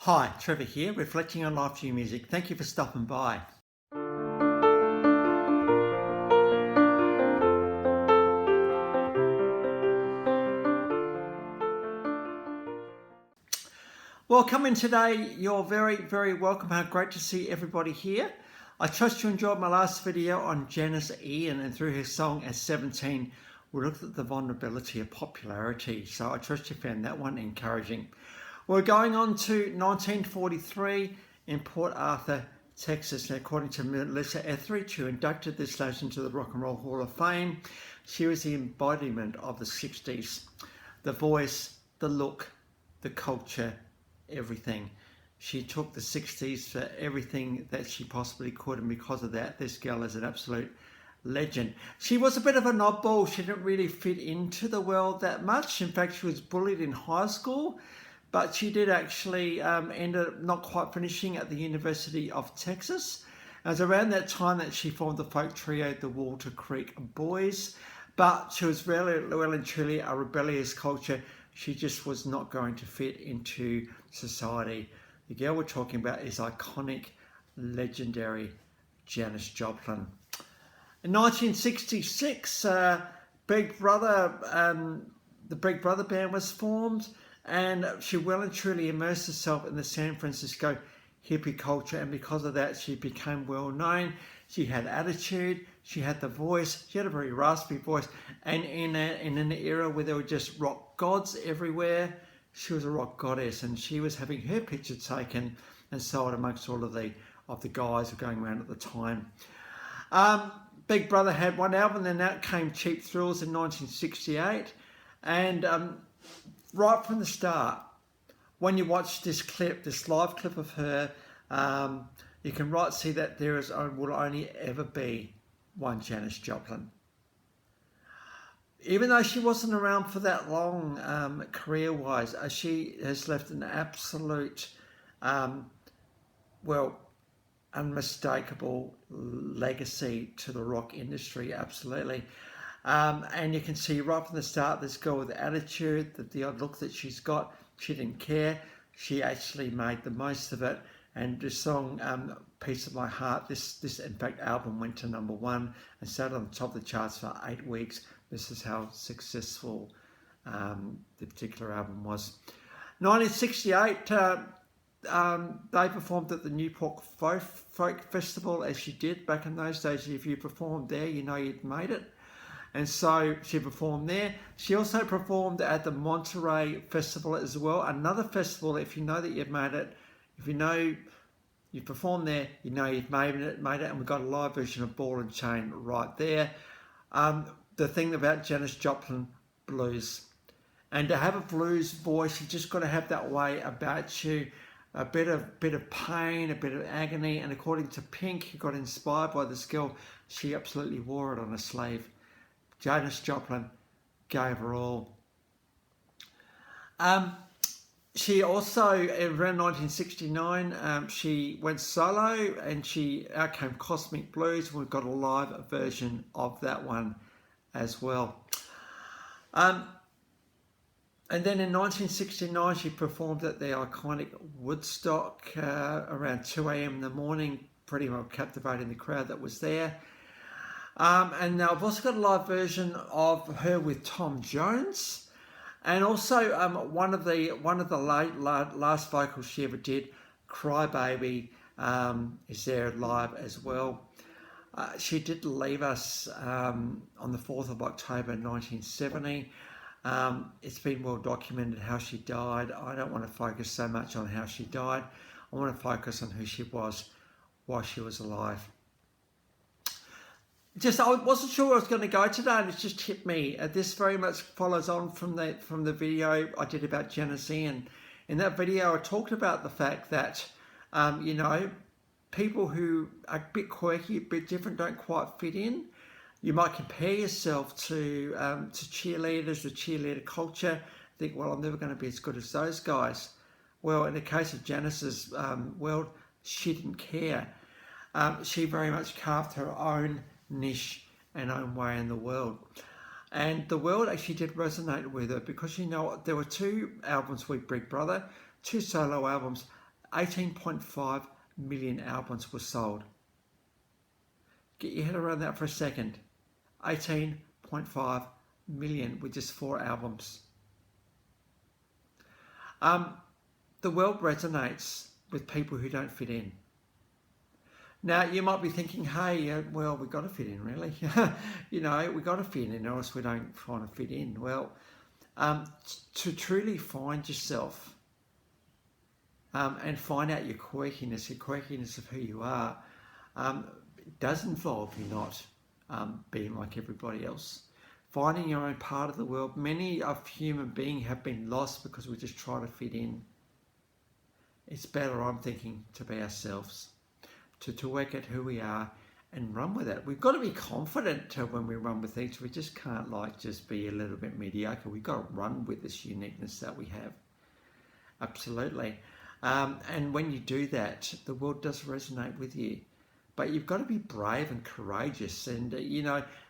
Hi, Trevor here, reflecting on life through music. Thank you for stopping by. Well, come in today. You're very, very welcome. How great to see everybody here. I trust you enjoyed my last video on Janis Ian, and through her song at 17, we looked at the vulnerability of popularity. So I trust you found that one encouraging. We're going on to 1943 in Port Arthur, Texas. Now, according to Melissa Etheridge, who inducted this legend into the Rock and Roll Hall of Fame, she was the embodiment of the 60s. The voice, the look, the culture, everything. She took the 60s for everything that she possibly could, and because of that, this girl is an absolute legend. She was a bit of an oddball. She didn't really fit into the world that much. In fact, she was bullied in high school, but she did actually end up not quite finishing at the University of Texas. It was around that time that she formed the folk trio, the Walter Creek Boys, but she was really, well and truly a rebellious culture. She just was not going to fit into society. The girl we're talking about is iconic, legendary Janis Joplin. In 1966, the Big Brother band was formed, and she well and truly immersed herself in the San Francisco hippie culture, and because of that, she became well known. She had attitude, she had the voice, she had a very raspy voice, and in an era where there were just rock gods everywhere, she was a rock goddess, and she was having her picture taken and sold amongst all of the guys who were going around at the time. Big Brother had one album, then out came Cheap Thrills in 1968, and right from the start, when you watch this clip, this live clip of her, you can see that there will only ever be one Janis Joplin. Even though she wasn't around for that long career-wise, she has left an absolute, unmistakable legacy to the rock industry, absolutely. And you can see right from the start, this girl with the attitude, the odd look that she's got, she didn't care. She actually made the most of it. And this song, Piece of My Heart, this in fact album went to #1 and stayed on the top of the charts for 8 weeks. This is how successful the particular album was. 1968, they performed at the Newport Folk Festival, as she did back in those days. If you performed there, you know you'd made it. And so she performed there. She also performed at the Monterey Festival as well. Another festival, if you know that you've made it, if you know you performed there, you know you've made it, and we've got a live version of Ball and Chain right there. The thing about Janis Joplin, blues. And to have a blues voice, you just got to have that way about you. A bit of pain, a bit of agony, and according to Pink, who got inspired by this girl, she absolutely wore it on a sleeve. Janis Joplin gave her all. She also, around 1969, she went solo, and out came Kosmic Blues. We've got a live version of that one as well. And then in 1969, she performed at the iconic Woodstock around 2 a.m. in the morning, pretty well captivating the crowd that was there. And now I've also got a live version of her with Tom Jones, and also one of the last vocals she ever did, Cry Baby, is there live as well. She did leave us on the 4th of October 1970. It's been well documented how she died. I don't want to focus so much on how she died. I want to focus on who she was while she was alive. I wasn't sure where I was going to go today, and it's just hit me. This very much follows on from the video I did about Janis Ian. In that video, I talked about the fact that people who are a bit quirky, a bit different, don't quite fit in. You might compare yourself to cheerleaders, the cheerleader culture. Think, well, I'm never going to be as good as those guys. Well, in the case of Janis's world, she didn't care. She very much carved her own niche and own way in the world. And the world actually did resonate with her because, there were 2 albums with Big Brother, 2 solo albums. 18.5 million albums were sold. Get your head around that for a second. 18.5 million with just 4 albums. The world resonates with people who don't fit in. Now, you might be thinking, hey, well, we've got to fit in, really. We've got to fit in, or else we don't want to fit in. Well, to truly find yourself and find out your quirkiness of who you are, it does involve you not being like everybody else. Finding your own part of the world. Many of human beings have been lost because we just try to fit in. It's better, I'm thinking, to be ourselves, to work out who we are and run with it. We've got to be confident when we run with things. We just can't just be a little bit mediocre. We've got to run with this uniqueness that we have. Absolutely. And when you do that, the world does resonate with you. But you've got to be brave and courageous. And,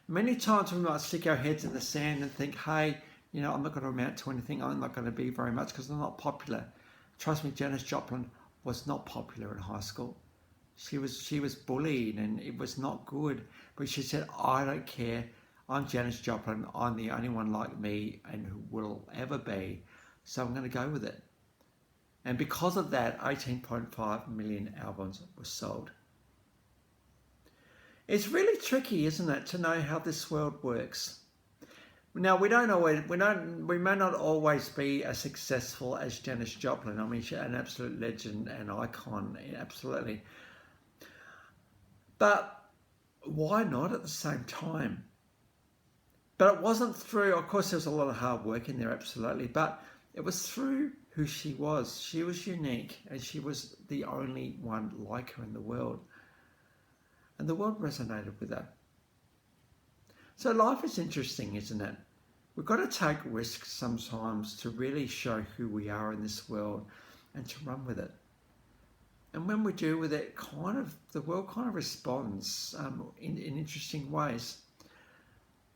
many times we might stick our heads in the sand and think, hey, I'm not going to amount to anything. I'm not going to be very much because I'm not popular. Trust me, Janis Joplin was not popular in high school. She was bullied and it was not good. But she said, I don't care. I'm Janis Joplin. I'm the only one like me and who will ever be. So I'm going to go with it. And because of that, 18.5 million albums were sold. It's really tricky, isn't it, to know how this world works. Now, we may not always be as successful as Janis Joplin. I mean, she's an absolute legend and icon, absolutely. But why not at the same time? But it wasn't through, of course, there was a lot of hard work in there, absolutely, but it was through who she was. She was unique and she was the only one like her in the world. And the world resonated with her. So life is interesting, isn't it? We've got to take risks sometimes to really show who we are in this world and to run with it. And when we do with it, the world kind of responds in interesting ways.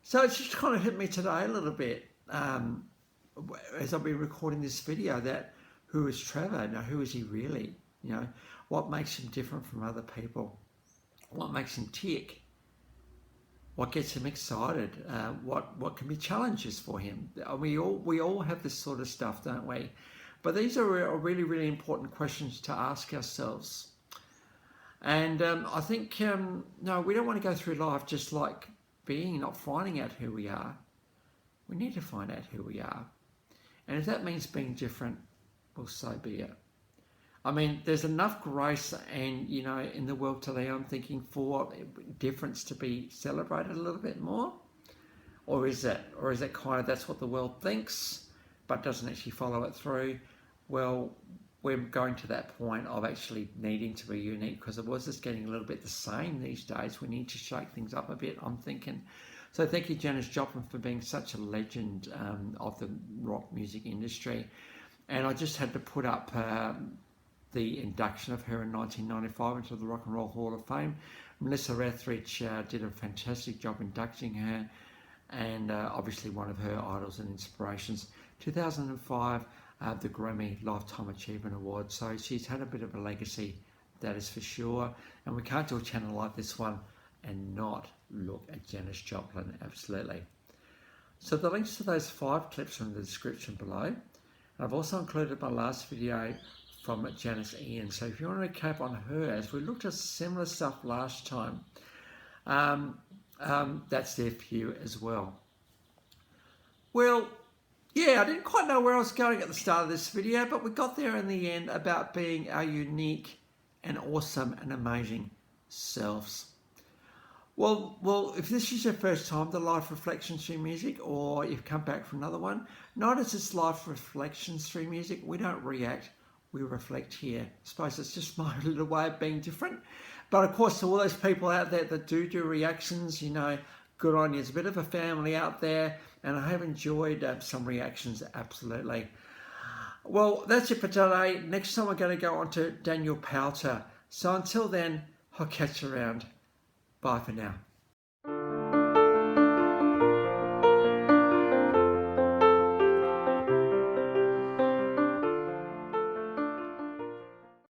So it's just kind of hit me today a little bit as I've been recording this video that who is Trevor? Now, who is he really? What makes him different from other people? What makes him tick? What gets him excited? What can be challenges for him? We all have this sort of stuff, don't we? But these are really, really important questions to ask ourselves. And I think, no, we don't want to go through life just like not finding out who we are. We need to find out who we are. And if that means being different, well, so be it. I mean, there's enough grace and, in the world today, I'm thinking for difference to be celebrated a little bit more. Or is it kind of that's what the world thinks, but doesn't actually follow it through? Well, we're going to that point of actually needing to be unique because it was just getting a little bit the same these days. We need to shake things up a bit, I'm thinking. So thank you, Janis Joplin, for being such a legend of the rock music industry. And I just had to put up the induction of her in 1995 into the Rock and Roll Hall of Fame. Melissa Etheridge did a fantastic job inducting her, and obviously one of her idols and inspirations. 2005, the Grammy Lifetime Achievement Award. So she's had a bit of a legacy, that is for sure. And we can't do a channel like this one and not look at Janis Joplin, absolutely. So the links to those 5 clips are in the description below. And I've also included my last video from Janis Ian. So if you want to recap on her, as we looked at similar stuff last time, that's there for you as well. Well, yeah, I didn't quite know where I was going at the start of this video, but we got there in the end about being our unique and awesome and amazing selves. Well, if this is your first time to Life Reflections through music, or you've come back for another one, notice it's Life Reflections through music. We don't react, we reflect here. I suppose it's just my little way of being different. But of course, to all those people out there that do reactions, good on you. It's a bit of a family out there, and I have enjoyed some reactions, absolutely. Well, that's it for today. Next time I'm going to go on to Daniel Powter. So until then, I'll catch you around. Bye for now.